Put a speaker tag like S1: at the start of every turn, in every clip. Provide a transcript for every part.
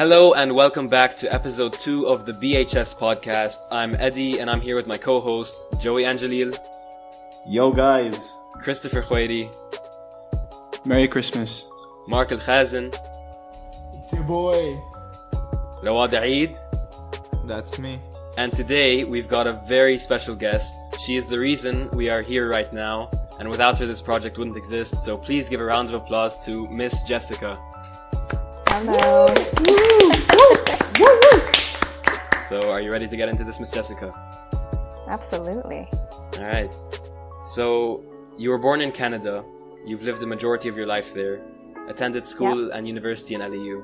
S1: Hello and welcome back to episode 2 of the BHS podcast. I'm Eddie and I'm here with my co-hosts Joey Angelil.
S2: Yo guys.
S1: Christopher Khouiri.
S3: Merry Christmas.
S1: Mark Al-Khazin.
S4: It's your boy.
S1: Rawad Eid.
S5: That's me.
S1: And today we've got a very special guest. She is the reason we are here right now, and without her this project wouldn't exist, so please give a round of applause to Miss Jessica.
S6: Hello.
S1: So are you ready to get into this, Miss Jessica?
S6: Absolutely.
S1: Alright. So you were born in Canada. You've lived the majority of your life there. Attended school and university in LEU.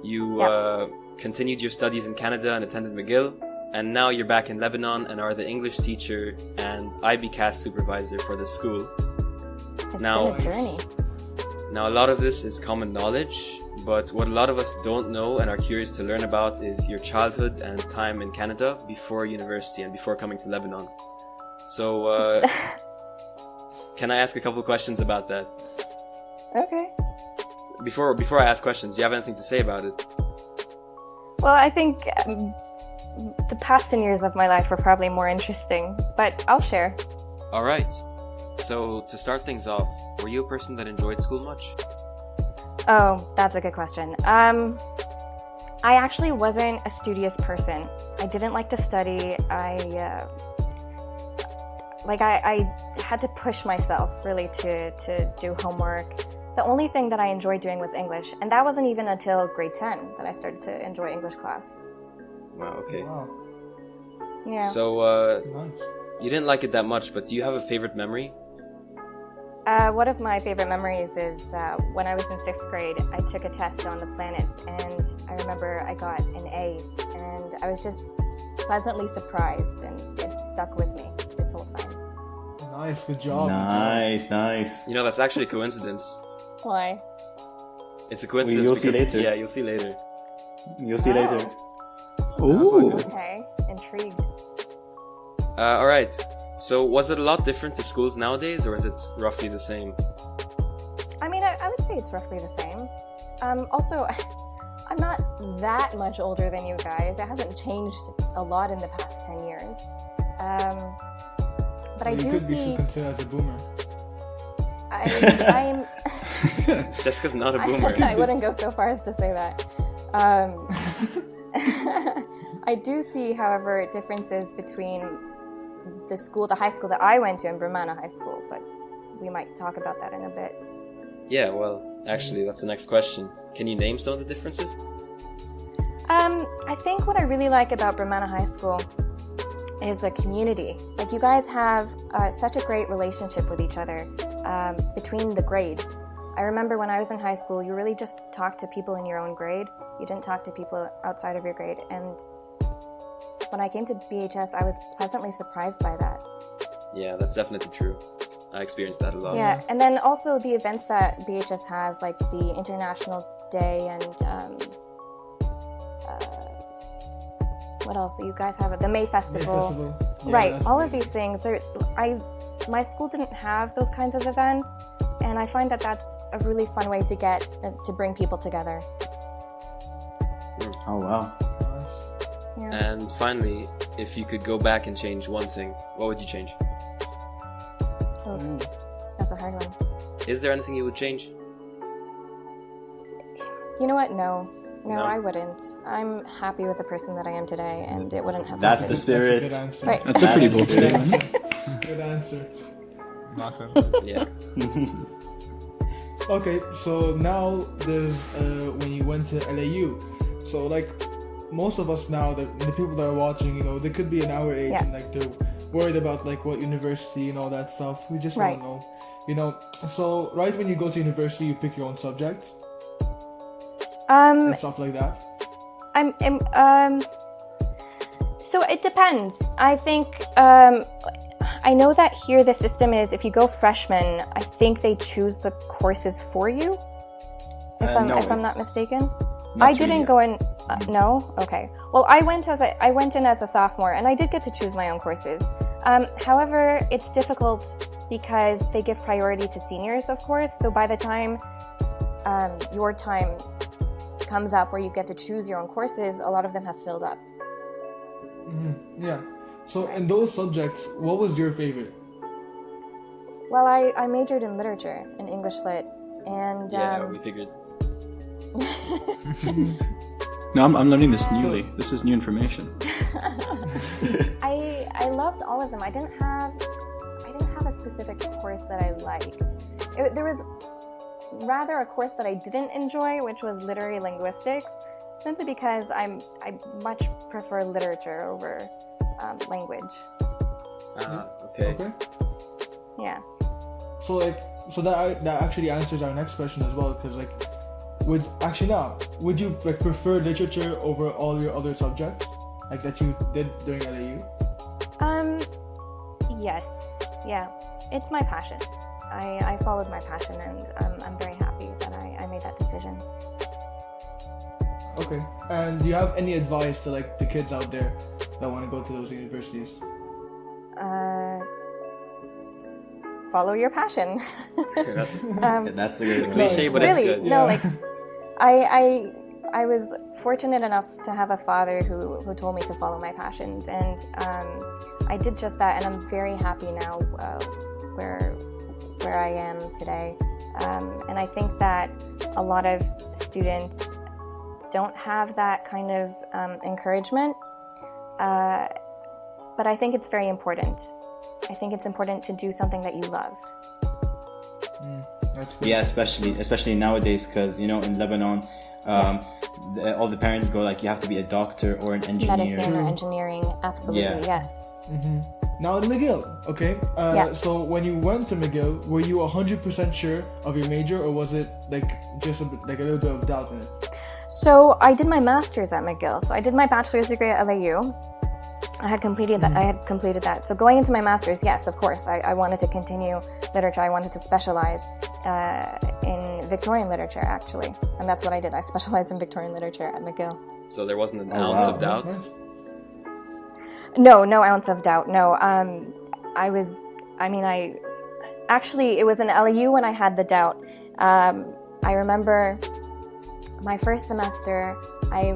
S1: You continued your studies in Canada and attended McGill. And now you're back in Lebanon and are the English teacher and IB-CAS supervisor for the school.
S6: It's been a journey.
S1: Now, a lot of this is common knowledge, but what a lot of us don't know and are curious to learn about is your childhood and time in Canada before university and before coming to Lebanon. So, can I ask a couple questions about that?
S6: Okay.
S1: Before I ask questions, do you have anything to say about it?
S6: Well, I think the past 10 years of my life were probably more interesting, but I'll share.
S1: Alright. So, to start things off, were you a person that enjoyed school much?
S6: Oh, that's a good question. I actually wasn't a studious person. I didn't like to study. I had to push myself really to do homework. The only thing that I enjoyed doing was English, and that wasn't even until grade 10 that I started to enjoy English class.
S1: Wow, okay.
S4: Wow.
S6: Yeah.
S1: So,
S4: Nice.
S1: you didn't like it that much, but do you have a favorite memory?
S6: One of my favorite memories is when I was in 6th grade, I took a test on the planets, and I remember I got an A, and I was just pleasantly surprised, and it stuck with me this whole time.
S4: Nice, good job.
S2: Nice.
S1: You know, that's actually a coincidence.
S6: Why?
S1: It's a coincidence.
S2: You'll see later.
S1: Yeah, you'll see later.
S2: You'll see later.
S3: Ooh.
S6: Okay, intrigued.
S1: Alright. So, was it a lot different to schools nowadays, or is it roughly the same?
S6: I mean, I would say it's roughly the same. Also, I'm not that much older than you guys. It hasn't changed a lot in the past 10 years. But I do
S4: could be
S6: see...
S4: considered as a boomer.
S6: I'm...
S1: Jessica's not a boomer.
S6: I wouldn't go so far as to say that. I do see, however, differences between the high school that I went to and Brumana High School, but we might talk about that in a bit.
S1: Yeah, well, actually, that's the next question. Can you name some of the differences?
S6: I think what I really like about Brumana High School is the community. Like, you guys have such a great relationship with each other between the grades. I remember when I was in high school, you really just talked to people in your own grade. You didn't talk to people outside of your grade. And when I came to BHS, I was pleasantly surprised by that.
S1: Yeah, that's definitely true. I experienced that a lot.
S6: Yeah, and then also the events that BHS has, like the International Day and what else? You guys have the May Festival.
S4: Yeah,
S6: Right, all of these things. My school didn't have those kinds of events, and I find that that's a really fun way to get to bring people together.
S2: Oh wow.
S6: Yeah.
S1: And finally, if you could go back and change one thing, what would you change?
S6: Oof, that's a hard one.
S1: Is there anything you would change?
S6: You know what? No,
S1: No?
S6: I wouldn't. I'm happy with the person that I am today, and it wouldn't have
S2: That's
S6: happened.
S2: the spirit.
S4: That's a good answer.
S6: Right.
S3: That's a pretty bold statement.
S4: Good answer.
S1: Yeah.
S4: Okay, so now there's when you went to LAU. So like most of us now, the people that are watching, you know, they could be in our age and like they're worried about like what university and all that stuff. We just
S6: Right.
S4: don't know, you know. So right when you go to university, you pick your own subjects and stuff like that.
S6: So it depends. I think I know that here the system is if you go freshman, I think they choose the courses for you. If I'm not mistaken. I didn't go in. No? Okay. Well, I went in as a sophomore, and I did get to choose my own courses. However, it's difficult because they give priority to seniors, of course. So by the time your time comes up where you get to choose your own courses, a lot of them have filled up.
S4: Yeah. So in those subjects, what was your favorite?
S6: Well, I majored in literature, in English lit, and
S1: Yeah, we figured.
S3: No, I'm learning this newly. This is new information.
S6: I loved all of them. I didn't have a specific course that I liked. There was rather a course that I didn't enjoy, which was literary linguistics, simply because I much prefer literature over language.
S1: Okay.
S6: Yeah.
S4: So that actually answers our next question as well, because would you like prefer literature over all your other subjects like that you did during LAU?
S6: Yes. Yeah. It's my passion. I followed my passion, and I'm very happy that I made that decision.
S4: Okay. And do you have any advice to like the kids out there that want to go to those universities?
S6: Follow your passion.
S1: That's
S2: That's a good one.
S1: cliche, but
S6: really,
S1: it's good.
S6: no, like I was fortunate enough to have a father who told me to follow my passions, and I did just that, and I'm very happy now where I am today. And I think that a lot of students don't have that kind of encouragement, but I think it's very important. I think it's important to do something that you love.
S2: Yeah, especially nowadays, because in Lebanon,
S6: Yes.
S2: all the parents go like, you have to be a doctor or an engineer.
S6: Medicine or engineering, absolutely,
S2: Yeah.
S6: yes.
S4: Now in McGill, okay?
S6: Yeah.
S4: So when you went to McGill, were you 100% sure of your major, or was it like just a little bit of doubt in it?
S6: So I did my master's at McGill. So I did my bachelor's degree at LAU. I had completed that. So going into my master's, yes, of course, I wanted to continue literature. I wanted to specialize in Victorian literature, actually, and that's what I did. I specialized in Victorian literature at McGill.
S1: So there wasn't an ounce of doubt.
S4: Nice.
S6: No ounce of doubt. No, actually, it was in LAU when I had the doubt. I remember my first semester, I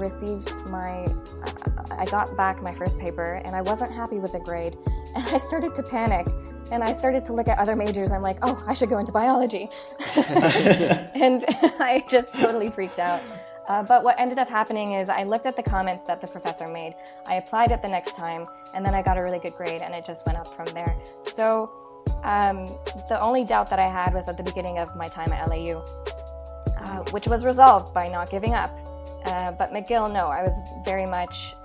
S6: got back my first paper, and I wasn't happy with the grade, and I started to panic, and I started to look at other majors. I'm like, oh, I should go into biology. And I just totally freaked out. But what ended up happening is I looked at the comments that the professor made, I applied it the next time, and then I got a really good grade, and it just went up from there. So the only doubt that I had was at the beginning of my time at LAU, which was resolved by not giving up. But McGill, no, I was very much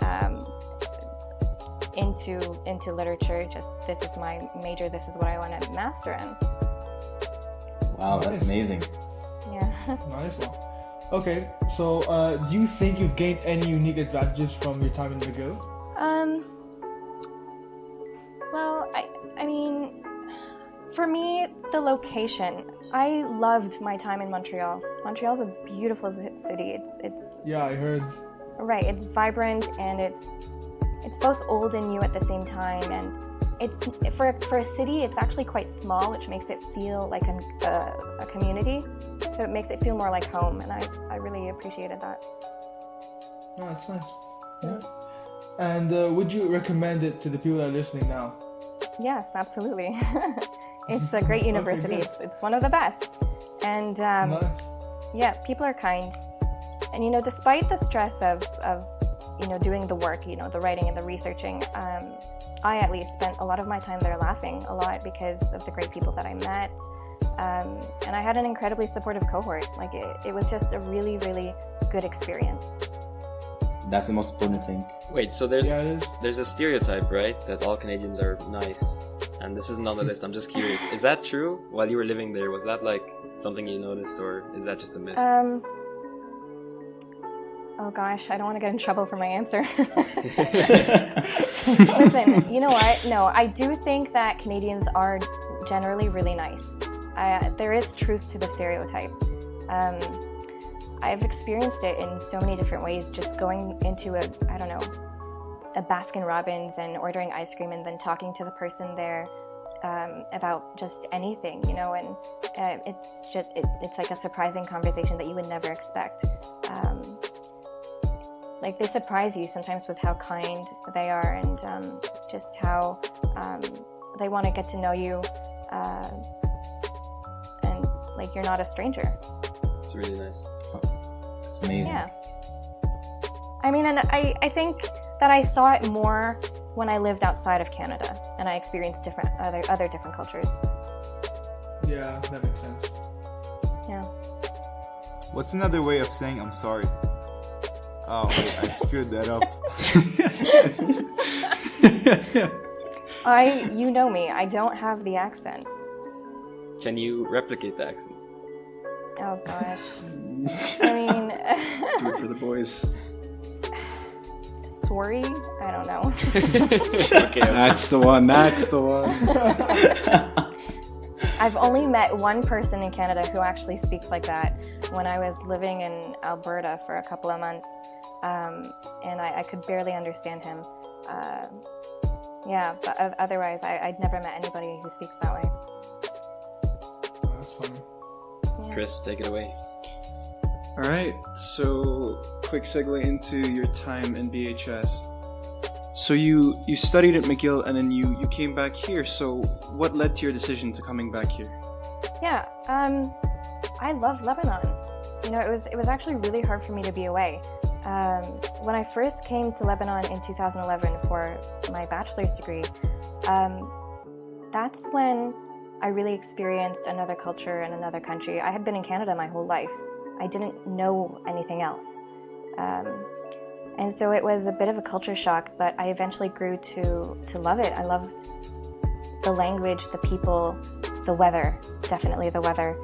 S6: into literature. Just, this is my major, this is what I want to master in.
S2: Wow, that's amazing.
S6: Yeah.
S4: Nice one. Okay, so do you think you've gained any unique advantages from your time in McGill?
S6: Well, I mean, for me, the location. I loved my time in Montreal. Montreal's a beautiful city. It's
S4: Yeah, I heard.
S6: right. It's vibrant, and it's both old and new at the same time. And it's for a city, it's actually quite small, which makes it feel like a community. So it makes it feel more like home, and I really appreciated that.
S4: Oh, that's nice. Yeah. And would you recommend it to the people that are listening now?
S6: Yes, absolutely. It's a great university.
S4: Okay,
S6: It's one of the best. And
S4: Nice.
S6: yeah, people are kind. And despite the stress of doing the work, the writing and the researching, I at least spent a lot of my time there laughing a lot because of the great people that I met. And I had an incredibly supportive cohort. Like it was just a really, really good experience.
S2: That's the most important thing.
S1: Wait, so
S4: Yeah, it is.
S1: there's a stereotype, right, that all Canadians are nice, and this isn't on the list. I'm just curious. Is that true? While you were living there, was that like something you noticed, or is that just a myth?
S6: Oh gosh, I don't want to get in trouble for my answer. Listen, you know what? No, I do think that Canadians are generally really nice. There is truth to the stereotype. I've experienced it in so many different ways, just going into a Baskin Robbins and ordering ice cream and then talking to the person there about just anything, and it's like a surprising conversation that you would never expect. like they surprise you sometimes with how kind they are and just how they want to get to know you, and like you're not a stranger.
S1: It's really nice.
S2: It's amazing.
S6: Yeah. I mean, and I think that I saw it more when I lived outside of Canada and I experienced other different cultures.
S4: Yeah, that makes sense.
S6: Yeah.
S5: What's another way of saying I'm sorry? Oh, wait, I screwed that up.
S6: You know me, I don't have the accent.
S1: Can you replicate the accent?
S6: Oh gosh. I mean,
S3: Do it for the boys.
S6: sorry? I don't know.
S1: Okay.
S3: That's the one. That's the one.
S6: I've only met one person in Canada who actually speaks like that when I was living in Alberta for a couple of months, and I could barely understand him. Yeah, but otherwise I'd never met anybody who speaks that way.
S4: That's funny.
S6: Yeah.
S1: Chris, take it away.
S3: All right. So, quick segue into your time in BHS. So you studied at McGill and then you came back here. So what led to your decision to coming back here?
S6: Yeah, I love Lebanon. You know, it was actually really hard for me to be away. When I first came to Lebanon in 2011 for my bachelor's degree, that's when I really experienced another culture and another country. I had been in Canada my whole life. I didn't know anything else. And so it was a bit of a culture shock, but I eventually grew to love it. I loved the language, the people, the weather, definitely the weather.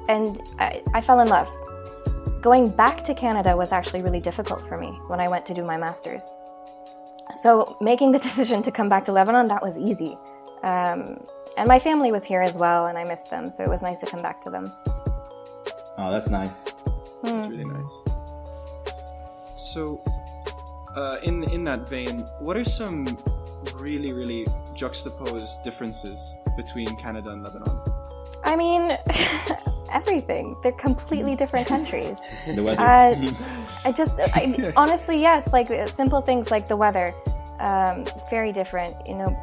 S6: And I fell in love. Going back to Canada was actually really difficult for me when I went to do my master's. So making the decision to come back to Lebanon, that was easy. And my family was here as well, and I missed them, so it was nice to come back to them.
S2: Oh, that's nice.
S3: That's really nice. So, in that vein, what are some really, really juxtaposed differences between Canada and Lebanon?
S6: I mean, everything. They're completely different countries.
S2: The weather.
S6: Honestly, yes, like simple things like the weather, very different. You know,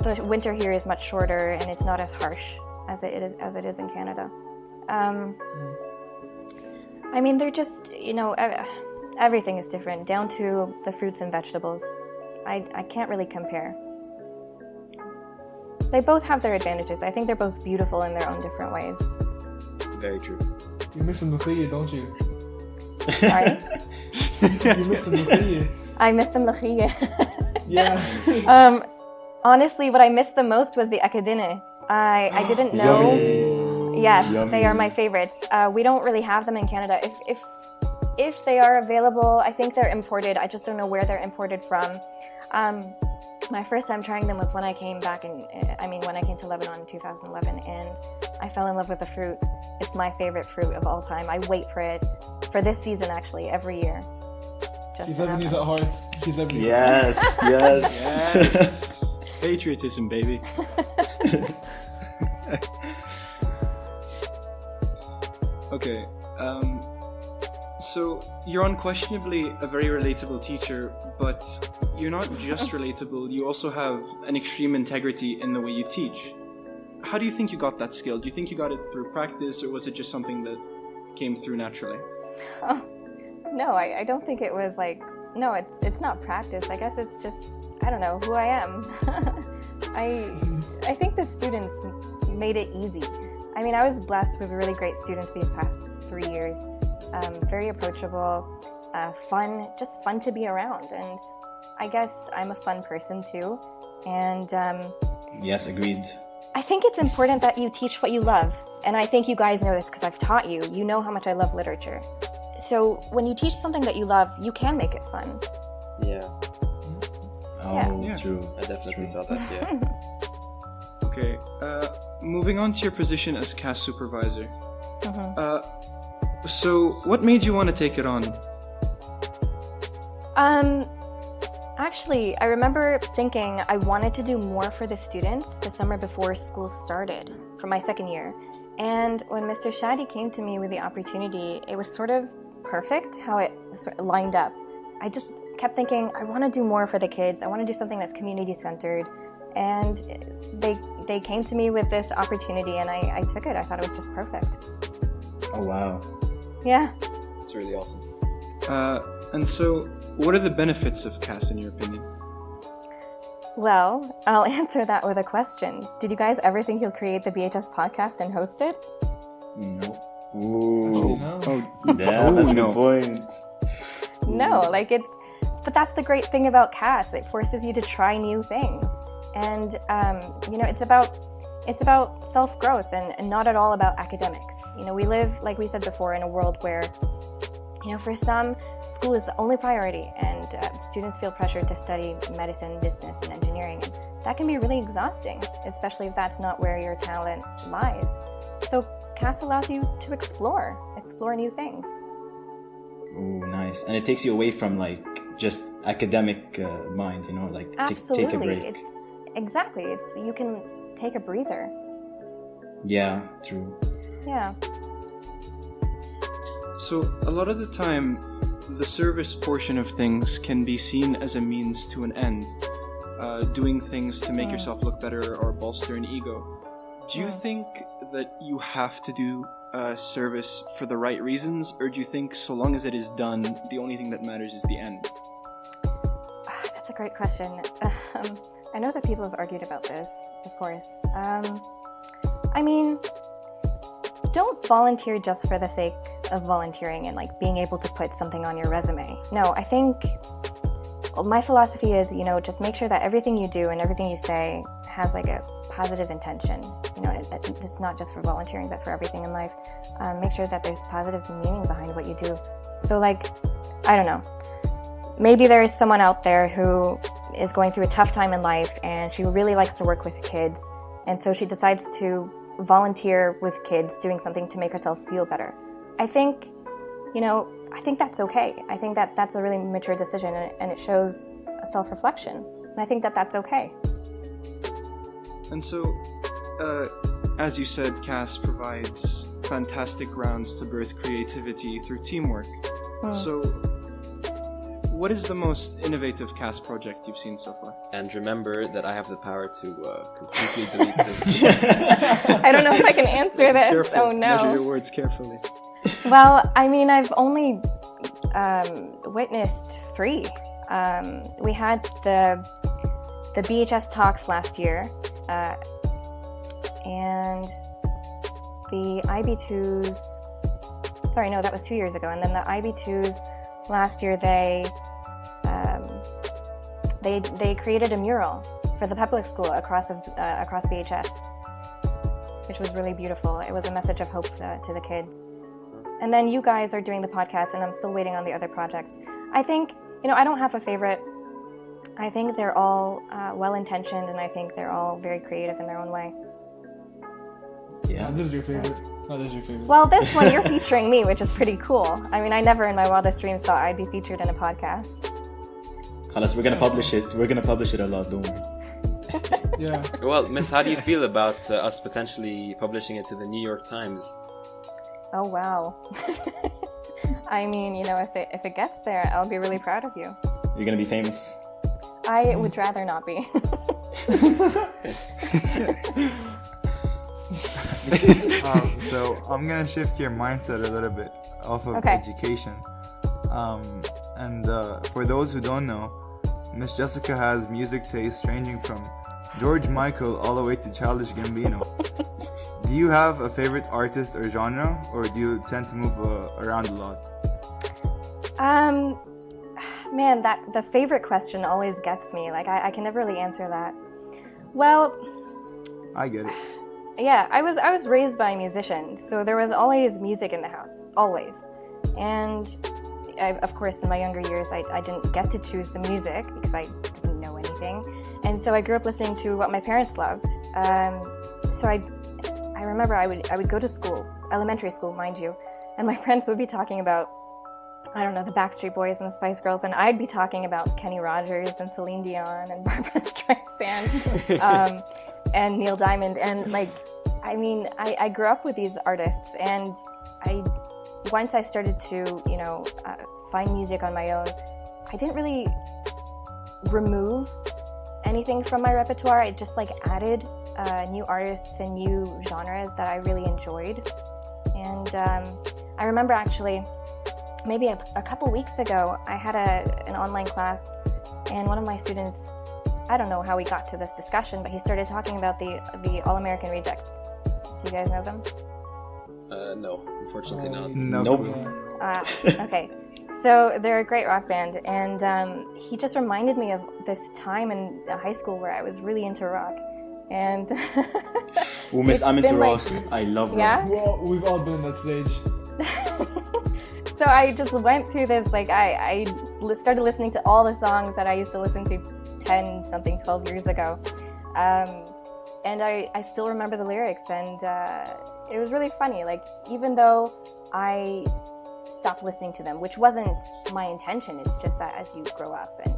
S6: the winter here is much shorter and it's not as harsh as it is in Canada. I mean, they're just, you know, everything is different, down to the fruits and vegetables. I can't really compare. They both have their advantages. I think they're both beautiful in their own different ways.
S1: Very true.
S4: You miss the mukhiya, don't you?
S6: Sorry?
S4: You miss the mukhiya.
S6: I miss the mlakhiya.
S4: Yeah.
S6: Honestly, what I missed the most was the akadine. I didn't know.
S2: Yummy.
S6: Yes,
S2: Yummy.
S6: they are my favorites. We don't really have them in Canada. If they are available, I think they're imported. I just don't know where they're imported from. My first time trying them was when I came back when I came to Lebanon in 2011, and I fell in love with the fruit. It's my favorite fruit of all time. I wait for it for this season actually every year. Just
S4: She's
S6: to have
S4: Lebanese
S6: them.
S4: at heart. She's Lebanese.
S2: Yes, yes.
S3: Yes! Patriotism, baby. Okay, so you're unquestionably a very relatable teacher, but you're not just relatable, you also have an extreme integrity in the way you teach. How do you think you got that skill? Do you think you got it through practice, or was it just something that came through naturally?
S6: Oh, no, I don't think it was like, no, it's not practice. I guess it's just, I don't know, who I am. I think the students made it easy. I mean, I was blessed with really great students these past 3 years. Very approachable, fun, just fun to be around. And I guess I'm a fun person too. And
S2: Yes, agreed.
S6: I think it's important that you teach what you love. And I think you guys know this because I've taught you. You know how much I love literature. So when you teach something that you love, you can make it fun.
S1: Yeah,
S2: Oh,
S3: Yeah.
S2: true.
S1: I definitely saw that. Yeah.
S3: Okay, moving on to your position as CAS supervisor. So what made you want to take it on?
S6: Actually, I remember thinking I wanted to do more for the students the summer before school started for my second year. And when Mr. Shadi came to me with the opportunity, it was sort of perfect how it sort of lined up. I just kept thinking, I want to do more for the kids. I want to do something that's community-centered. And they came to me with this opportunity, and I took it. I thought it was just perfect.
S2: Oh, wow.
S6: Yeah.
S1: It's really awesome.
S3: And so, what are the benefits of CAS in your opinion?
S6: Well, I'll answer that with a question. Did you guys ever think you'll create the BHS podcast and host it?
S2: No. Ooh.
S4: No.
S2: Yeah, that's a good point.
S6: No, but that's the great thing about CAS. It forces you to try new things. And, it's about self-growth and not at all about academics. We live, like we said before, in a world where, for some, school is the only priority, and students feel pressured to study medicine, business, and engineering. And that can be really exhausting, especially if that's not where your talent lies. So CAS allows you to explore new things.
S2: Ooh, nice. And it takes you away from just academic mind,
S6: Absolutely.
S2: take a break.
S6: Exactly. You can take a breather.
S2: Yeah, true.
S6: Yeah.
S3: So, a lot of the time, the service portion of things can be seen as a means to an end. Doing things to make yourself look better or bolster an ego. Do you think that you have to do service for the right reasons, or do you think so long as it is done, the only thing that matters is the end?
S6: That's a great question. I know that people have argued about this, of course. Don't volunteer just for the sake of volunteering and being able to put something on your resume. No, I think my philosophy is, just make sure that everything you do and everything you say has a positive intention. It's not just for volunteering, but for everything in life. Make sure that there's positive meaning behind what you do. So I don't know. Maybe there is someone out there who is going through a tough time in life and she really likes to work with kids. And so she decides to volunteer with kids doing something to make herself feel better. I think that's okay. I think that that's a really mature decision, and it shows a self-reflection. And I think that that's okay.
S3: And so, as you said, CAS provides fantastic grounds to birth creativity through teamwork. So, what is the most innovative CAS project you've seen so far?
S1: And remember that I have the power to completely delete this.
S6: I don't know if I can answer this.
S3: Careful.
S6: Oh no.
S3: Measure your words carefully.
S6: Well, I've only witnessed 3. We had the BHS talks last year, and the IB2s. Sorry, no, that was 2 years ago. And then the IB2s last year, they created a mural for the public school across BHS, which was really beautiful. It was a message of hope to the kids. And then you guys are doing the podcast, and I'm still waiting on the other projects. I think, I don't have a favorite. I think they're all well-intentioned, and I think they're all very creative in their own way.
S2: Yeah.
S4: This is your favorite. Oh, this is your favorite.
S6: Well, this one, you're featuring me, which is pretty cool. I never in my wildest dreams thought I'd be featured in a podcast.
S2: Khalas, we're gonna publish it. We're gonna publish it a lot, don't worry.
S4: Yeah.
S1: Well, Miss, how do you feel about us potentially publishing it to the New York Times?
S6: Oh, wow. If it gets there, I'll be really proud of you.
S2: You're gonna be famous.
S6: I would rather not be.
S5: So I'm gonna shift your mindset a little bit off of education. For those who don't know, Miss Jessica has music tastes ranging from George Michael all the way to Childish Gambino. Do you have a favorite artist or genre, or do you tend to move around a lot?
S6: Man, the favorite question always gets me. I can never really answer that. Well,
S5: I get it.
S6: Yeah, I was raised by musicians, so there was always music in the house, always. And of course, in my younger years, I didn't get to choose the music because I didn't know anything. And so I grew up listening to what my parents loved. So I remember I would go to school, elementary school, mind you, and my friends would be talking about, I don't know, the Backstreet Boys and the Spice Girls, and I'd be talking about Kenny Rogers and Celine Dion and Barbra Streisand and Neil Diamond. And I grew up with these artists, and once I started to, find music on my own, I didn't really remove anything from my repertoire. I just added new artists and new genres that I really enjoyed. And I remember actually, maybe a couple weeks ago, I had an online class, and one of my students, I don't know how we got to this discussion, but he started talking about the All-American Rejects. Do you guys know them?
S1: No, unfortunately not.
S5: Nope.
S6: Okay. So they're a great rock band, and he just reminded me of this time in high school where I was really into rock. And
S2: Oh, Miss, I'm into rock. I love rock.
S6: Yeah?
S4: Well, we've all been in that stage.
S6: So I just went through this, I started listening to all the songs that I used to listen to 12 years ago. And I still remember the lyrics, and it was really funny. Even though I stopped listening to them, which wasn't my intention, it's just that as you grow up and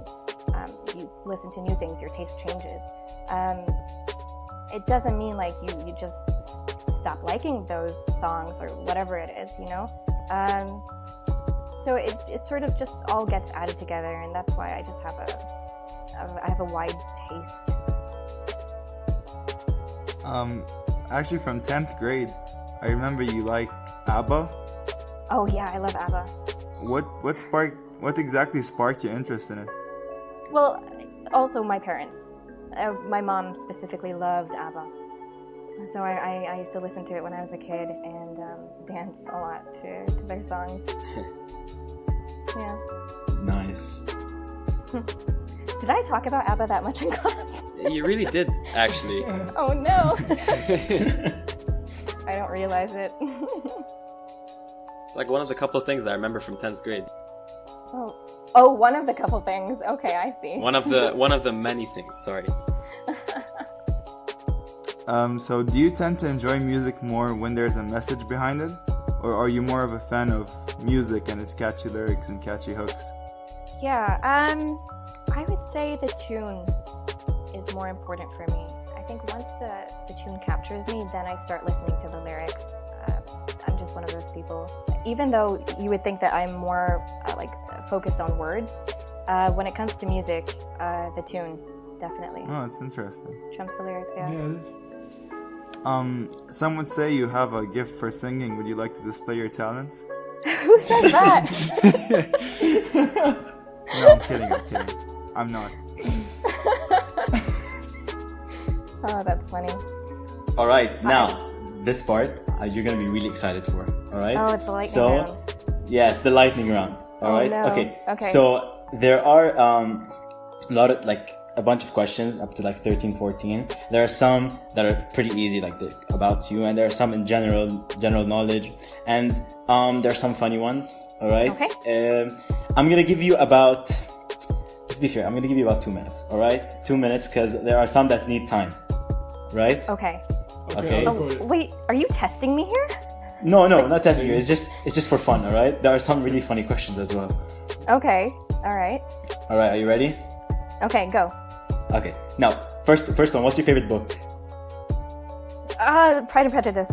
S6: you listen to new things, your taste changes. It doesn't mean you just stop liking those songs or whatever it is, So it sort of just all gets added together, and that's why I just have a wide taste.
S5: Actually, from 10th grade, I remember you like ABBA.
S6: Oh yeah, I love ABBA.
S5: What exactly sparked your interest in it?
S6: Well, also my parents. My mom specifically loved ABBA. So I used to listen to it when I was a kid and dance a lot to their songs. Yeah.
S2: Nice.
S6: Did I talk about ABBA that much in class?
S1: You really did, actually.
S6: Oh no! I don't realize it.
S1: It's one of the couple things I remember from 10th grade.
S6: Oh, one of the couple things. Okay, I see.
S1: One of the many things. Sorry.
S5: So do you tend to enjoy music more when there's a message behind it? Or are you more of a fan of music and its catchy lyrics and catchy hooks?
S6: Yeah, I would say the tune is more important for me. I think once the tune captures me, then I start listening to the lyrics. I'm just one of those people. Even though you would think that I'm more focused on words, when it comes to music, the tune definitely
S5: Oh, that's interesting.
S6: trumps the lyrics. Yeah.
S5: Some would say you have a gift for singing. Would you like to display your talents?
S6: Who says that?
S5: No, I'm kidding. I'm not.
S6: Oh, that's funny.
S2: All right, now this part you're gonna be really excited for. All right.
S6: Oh, it's the lightning round.
S2: Yes, the lightning round. All right.
S6: No. Okay.
S2: So there are a bunch of questions up to 13, 14. There are some that are pretty easy, they're about you, and there are some in general knowledge, and there are some funny ones. All right.
S6: Okay.
S2: I'm gonna give you about. Let's be fair. I'm gonna give you about 2 minutes. All right, 2 minutes, because there are some that need time. Right.
S6: Okay.
S2: Okay.
S6: Oh, wait, are you testing me here?
S2: No, not testing you. It's just for fun. All right. There are some really funny questions as well.
S6: Okay. All right.
S2: All right. Are you ready?
S6: Okay, go.
S2: Okay. Now, first one. What's your favorite book?
S6: Pride and Prejudice.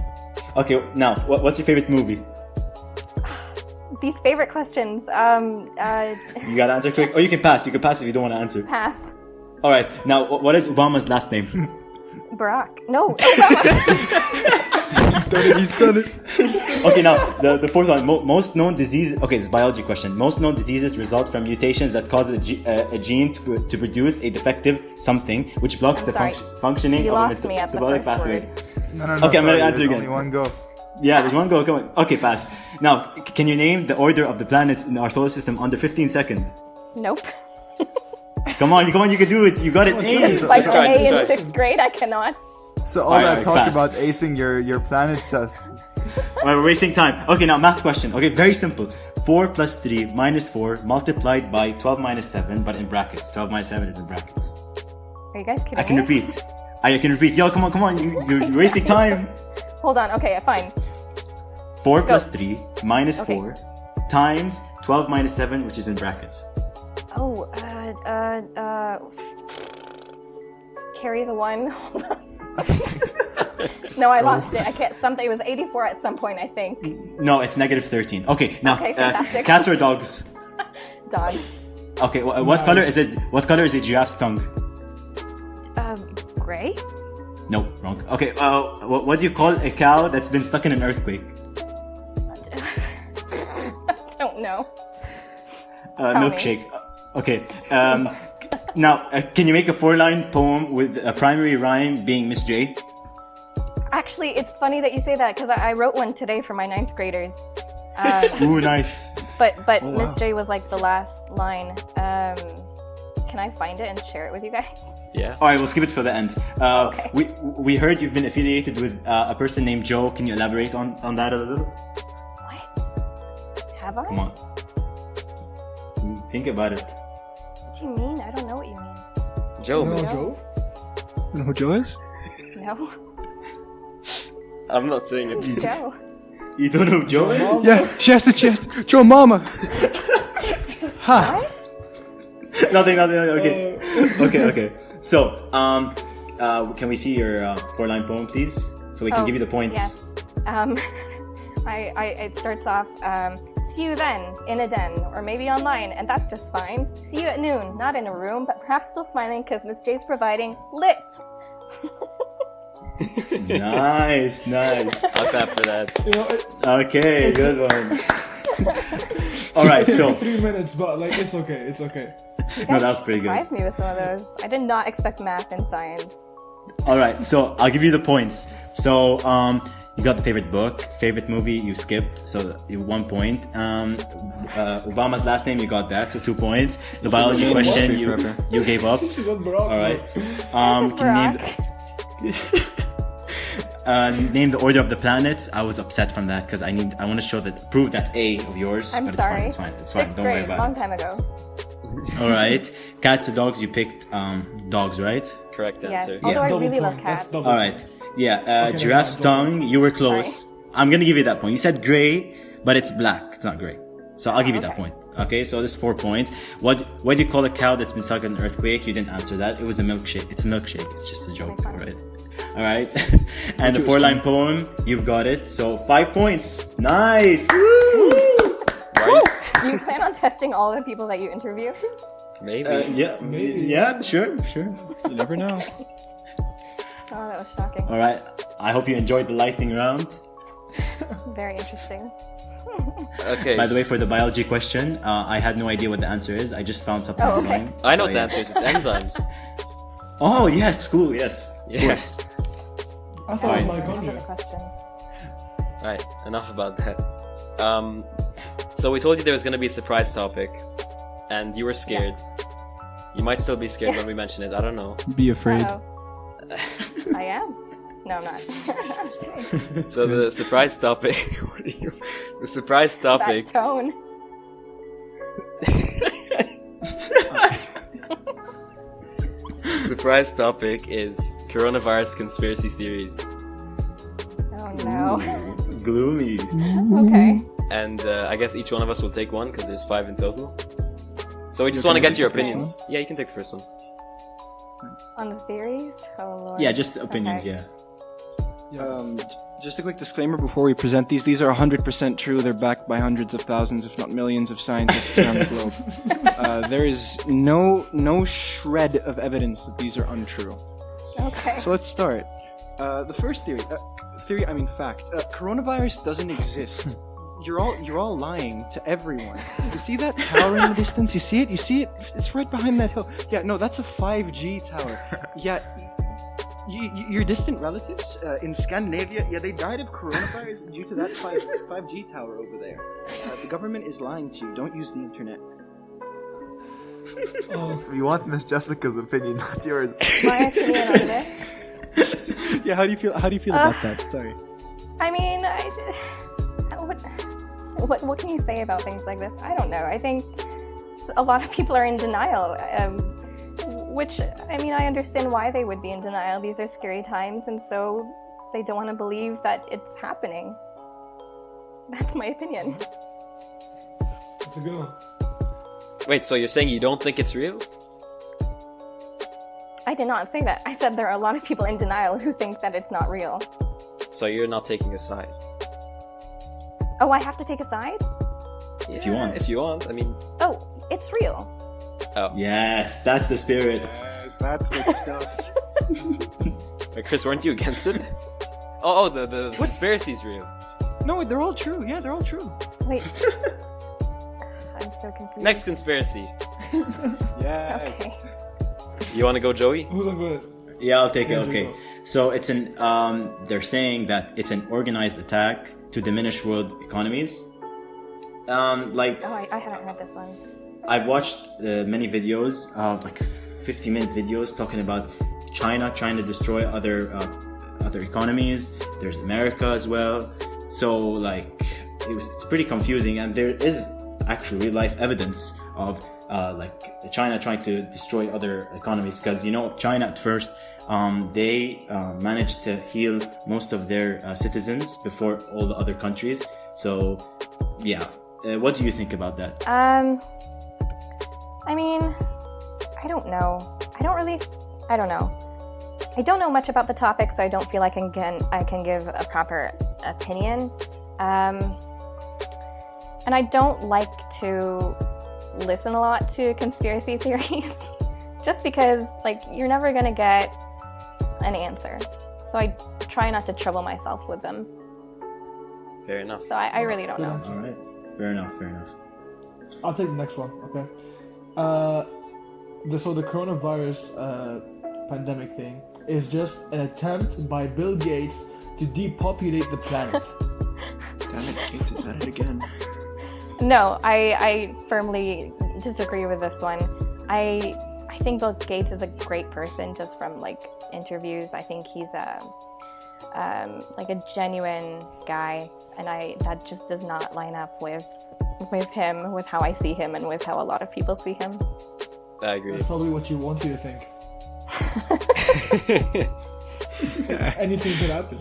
S2: Okay. Now, what's your favorite movie?
S6: These favorite questions.
S2: You gotta answer quick, or you can pass. You can pass if you don't want to answer.
S6: Pass.
S2: All right. Now, what is Obama's last name?
S6: Barack. No, Obama.
S5: He's done it.
S2: Okay. Now, the fourth one. Most known disease. Okay, it's a biology question. Most known diseases result from mutations that cause a gene to produce a defective something, which blocks the functioning
S6: you
S2: of
S6: lost
S2: a
S6: me at the
S2: metabolic
S6: first
S2: pathway.
S6: word.
S5: No.
S2: Okay, I'm gonna answer
S5: there's
S2: again.
S5: Only one go.
S2: Yeah, there's one go. Come on. Okay, pass. Now, can you name the order of the planets in our solar system under 15 seconds?
S6: Nope.
S2: Come on, you can do it. You got it.
S6: Despite
S1: So-
S6: an A
S1: try.
S6: in 6th grade, I cannot.
S5: So all
S2: Alright,
S5: that talk
S2: pass.
S5: about acing your planet test.
S2: We're wasting time. Okay, now math question. Okay, very simple. 4 plus 3 minus 4 multiplied by 12 minus 7, but in brackets. 12 minus 7 is in brackets.
S6: Are you guys kidding
S2: I can
S6: me?
S2: repeat. I can repeat. Yo, come on. You're wasting time.
S6: Hold on. Okay, fine.
S2: 4 plus 3 minus
S6: Okay.
S2: 4 times 12 minus 7, which is in brackets.
S6: Oh, carry the one. Hold on. No, I lost it. I can't. Something. It was 84 at some point, I think.
S2: No, it's -13. Okay, now
S6: Okay, fantastic.
S2: cats or dogs?
S6: Dog.
S2: Okay, what color is it? What color is a giraffe's tongue?
S6: Gray.
S2: No, wrong. Okay, what do you call a cow that's been stuck in an earthquake?
S6: Don't know. Tell me.
S2: Milkshake. Okay. Now, can you make a 4-line poem with a primary rhyme being Miss J?
S6: Actually, it's funny that you say that because I wrote one today for my 9th graders.
S2: Ooh, nice.
S6: But Miss J was like the last line. Can I find it and share it with you guys?
S1: Yeah.
S2: All right, we'll skip it for the end.
S6: Okay.
S2: We heard you've been affiliated with a person named Joe. Can you elaborate on that a little?
S6: What? Have I?
S2: Come on. Think about it.
S6: What do you mean? I don't know what you mean.
S1: Joe.
S4: You know
S1: miss.
S4: Joe?
S3: You know who Joe is?
S6: No.
S1: I'm not saying it.
S6: It's Joe.
S2: You don't know who Joe is?
S3: Yeah, she has the chest. Joe Mama. Ha.
S6: What?
S2: Nothing. Okay. So, can we see your 4-line poem, please? So we can give you the points.
S6: Yes. It starts off, see you then, in a den, or maybe online, and that's just fine. See you at noon, not in a room, but perhaps still smiling because Miss J's providing lit.
S2: Nice.
S1: I'll clap for that.
S4: You know,
S2: Okay, good one. All right, so
S4: 3 minutes, but like it's okay. It's okay.
S2: no, that was pretty good.
S6: Surprised me with some of those. I did not expect math and science.
S2: All right, so I'll give you the points. So, you got the favorite book, favorite movie, you skipped, so you 1 point. Obama's last name, you got that, so 2 points. The biology question, you gave up.
S4: She got Barack.
S2: All right.
S6: Barack.
S2: Name the order of the planets. I was upset from that because I want to prove that A of yours.
S6: I'm
S2: but
S6: sorry.
S2: It's fine. It's fine.
S6: 6th
S2: Don't worry
S6: grade,
S2: about
S6: long
S2: it.
S6: time ago.
S2: All right. Cats or dogs? You picked dogs, right?
S1: Correct
S6: Yes.
S1: answer.
S6: Although I
S4: Double
S6: really love
S4: point.
S6: cats.
S4: That's double
S2: All right. Yeah.
S4: Okay,
S2: Giraffe's
S4: no,
S2: tongue. You were close. I'm gonna give you that point. You said gray, but it's black. It's not gray. So I'll give you that
S6: Okay.
S2: point. Okay. So this is 4 points. What do you call a cow that's been stuck in an earthquake? You didn't answer that. It was a milkshake. It's a milkshake. It's just a joke,
S6: fine.
S2: right? All right. And the 4-line poem. You've got it. So 5 points. Nice. Woo!
S1: Right?
S6: Do you plan on testing all the people that you interview?
S1: Maybe.
S2: Yeah.
S4: Maybe.
S2: Yeah. Sure.
S3: You never know.
S6: Oh, that was shocking.
S2: All right. I hope you enjoyed the lightning round.
S6: Very interesting.
S1: Okay.
S2: By the way, for the biology question, I had no idea what the answer is. I just found something
S6: Oh, okay.
S2: online.
S1: I know
S2: So,
S1: the
S2: yeah.
S1: answers. It's enzymes.
S2: Oh yes, cool. Yes. Of
S1: Yes.
S2: course.
S4: I thought it was
S6: Answer the
S4: mitochondria.
S6: question.
S1: Right. Enough about that. So we told you there was going to be a surprise topic, and you were scared. You might still be scared when we mention it. I don't know.
S3: Be afraid.
S6: Uh-oh. I am. No, I'm not.
S1: So the surprise topic. What are you? The surprise topic.
S6: That tone.
S1: Surprise topic is coronavirus conspiracy theories,
S6: Oh no.
S2: Gloomy.
S6: Okay.
S1: and I guess each one of us will take one because there's 5 in total. So we just want to get your opinions. Yeah, you can take the first one.
S6: On the theories? Oh lord.
S2: Yeah, just opinions.
S6: Okay.
S2: Yeah.
S3: Just a quick disclaimer before we present these. These are 100% true. They're backed by hundreds of thousands, if not millions, of scientists around the globe. There is no shred of evidence that these are untrue.
S6: Okay.
S3: So let's start. The first fact. Coronavirus doesn't exist. You're all lying to everyone. You see that tower in the distance? You see it? It's right behind that hill. Yeah, no, that's a 5G tower. Yeah, your distant relatives in Scandinavia, yeah, they died of coronavirus due to that 5G tower over there. The government is lying to you. Don't use the internet.
S5: We want Miss Jessica's opinion, not yours.
S6: My opinion on this.
S3: Yeah, how do you feel about that? Sorry.
S6: I mean, what can you say about things like this? I don't know. I think a lot of people are in denial, which, I mean, I understand why they would be in denial. These are scary times, and so they don't want to believe that it's happening. That's my opinion.
S4: It's a good one.
S1: Wait, so you're saying you don't think it's real?
S6: I did not say that. I said there are a lot of people in denial who think that it's not real.
S1: So you're not taking a side.
S6: Oh, I have to take a side?
S2: If you want.
S1: If you want, I mean...
S6: Oh, it's real.
S1: Oh.
S2: Yes, that's the spirit.
S3: Yes, that's the stuff.
S1: Wait, Chris, weren't you against it? Oh, the conspiracy's real.
S3: No, they're all true. Yeah, they're all true.
S6: Wait. I'm so confused.
S1: Next conspiracy.
S3: Yes.
S6: Okay.
S1: You want to go, Joey?
S4: Who's on good?
S2: Yeah, I'll take it.
S4: Yeah,
S2: Okay.
S4: go.
S2: So it's they're saying that it's an organized attack to diminish world economies.
S6: Oh, I haven't heard this one.
S2: I've watched many videos of like 50-minute videos talking about China trying to destroy other economies. There's America as well. So like it's pretty confusing, and there is actually real life evidence of like China trying to destroy other economies, because China at first they managed to heal most of their citizens before all the other countries. So yeah, what do you think about that?
S6: I mean, I don't know. I don't know. I don't know much about the topic, so I don't feel like I can give a proper opinion. And I don't like to listen a lot to conspiracy theories, just because like you're never gonna get an answer. So I try not to trouble myself with them.
S1: Fair enough.
S6: So I really don't know.
S2: All right, fair enough.
S4: I'll take the next one. Okay. So the coronavirus pandemic thing is just an attempt by Bill Gates to depopulate the planet.
S3: Damn it, Gates is at it again.
S6: No, I firmly disagree with this one. I think Bill Gates is a great person just from like interviews. I think he's like a genuine guy, and that just does not line up with him, with how I see him, and with how a lot of people see him.
S1: I agree.
S4: That's probably what you want you to think. Anything could happen.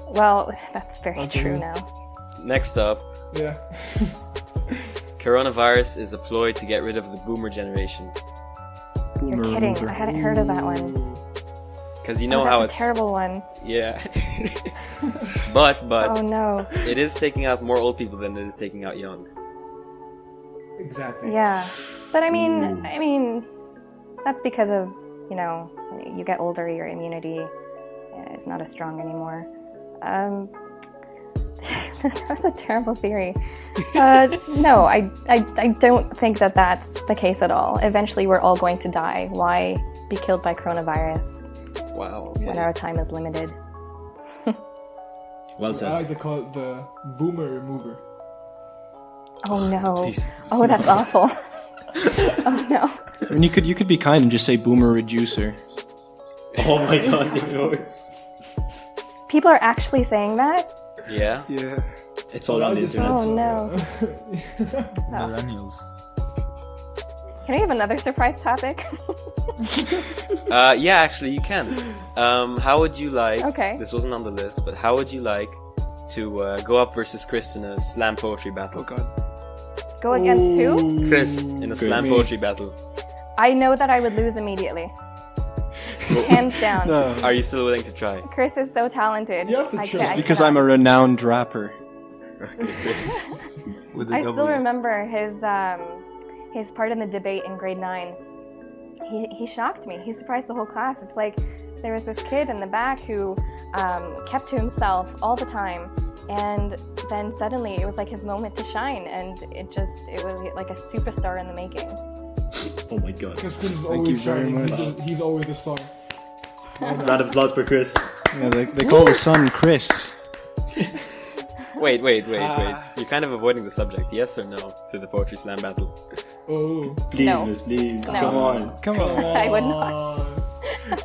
S6: Well, that's very true now.
S1: Next up,
S4: Yeah.
S1: coronavirus is a ploy to get rid of the boomer generation.
S6: You're kidding. I hadn't heard of that one.
S1: Because you know
S6: That's
S1: how
S6: a
S1: it's...
S6: terrible one.
S1: Yeah. but
S6: Oh no.
S1: it is taking out more old people than it is taking out young.
S4: Exactly.
S6: Yeah. But I mean, that's because of, you get older, your immunity is not as strong anymore. That was a terrible theory. No, I don't think that that's the case at all. Eventually, we're all going to die. Why be killed by coronavirus
S1: Wow.
S6: when our time is limited?
S2: Well
S4: I
S2: said.
S4: like to call it the boomer remover.
S6: Oh no.
S2: Please.
S6: Oh, that's awful. Oh no.
S3: I mean, you could be kind and just say boomer reducer.
S2: Oh my god, it works.
S6: People are actually saying that?
S1: Yeah?
S3: Yeah.
S2: It's all on the internet.
S6: Oh no.
S5: Millennials.
S6: Can we have another surprise topic?
S1: Yeah, actually, you can. How would you like...
S6: Okay.
S1: This wasn't on the list, but how would you like to go up versus Chris in a slam poetry battle?
S3: Oh god.
S6: Go against who?
S1: Chris in a slam poetry battle.
S6: I know that I would lose immediately. Hands down.
S3: No.
S1: Are you still willing to try?
S6: Chris is so talented.
S4: You have to trust
S6: I
S3: Because
S6: cannot.
S3: I'm a renowned rapper.
S5: With a
S6: I still
S5: W.
S6: remember his part in the debate in grade 9. He shocked me. He surprised the whole class. It's like there was this kid in the back who kept to himself all the time, and then suddenly it was like his moment to shine, and it was like a superstar in the making.
S2: Oh my god.
S4: Because Chris is
S3: Thank
S4: always
S3: you very
S4: shining.
S3: much.
S4: He's always a star.
S2: Round of applause for Chris.
S3: Yeah, they call the son Chris.
S1: Wait. You're kind of avoiding the subject. Yes or no to the poetry slam battle?
S4: Oh.
S2: Please,
S6: No.
S2: miss, please.
S6: No.
S2: Come on.
S3: Come on.
S6: I would not.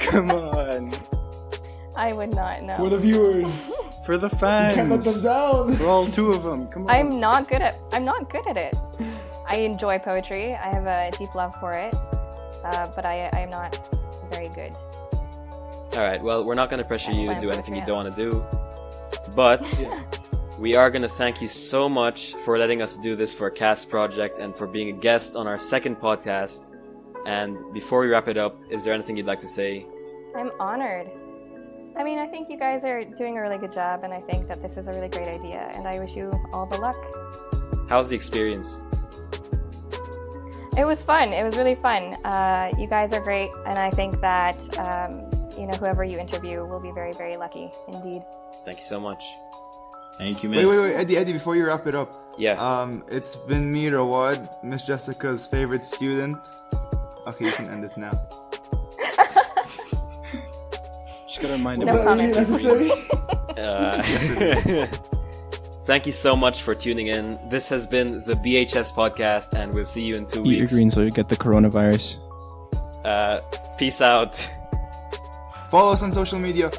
S3: Come on.
S6: I would not
S4: For
S6: know.
S4: the viewers.
S3: For the
S4: Can't let them
S3: fans.
S4: down.
S3: For all two of them. Come on.
S6: I'm not good at it. I enjoy poetry. I have a deep love for it, but I am not very good.
S1: Alright, well, we're not going to pressure you to
S6: Slam
S1: do anything you
S6: poetry,
S1: don't want to do. But we are going to thank you so much for letting us do this for a cast project and for being a guest on our second podcast. And before we wrap it up, is there anything you'd like to say?
S6: I'm honored. I mean, I think you guys are doing a really good job, and I think that this is a really great idea, and I wish you all the luck.
S1: How's the experience?
S6: It was fun. It was really fun. You guys are great, and I think that whoever you interview will be very, very lucky indeed.
S1: Thank you so much.
S2: Thank you, Miss.
S5: Wait, Eddie, before you wrap it up.
S1: Yeah.
S5: It's been me, Rawad, Miss Jessica's favorite student. Okay, you can end it now.
S3: Just gotta remind
S6: No comments.
S4: Necessary?
S1: Thank you so much for tuning in. This has been the BHS podcast, and we'll see you in 2
S3: Eat your
S1: weeks.
S3: green so you get the coronavirus.
S1: Peace out.
S5: Follow us on social media.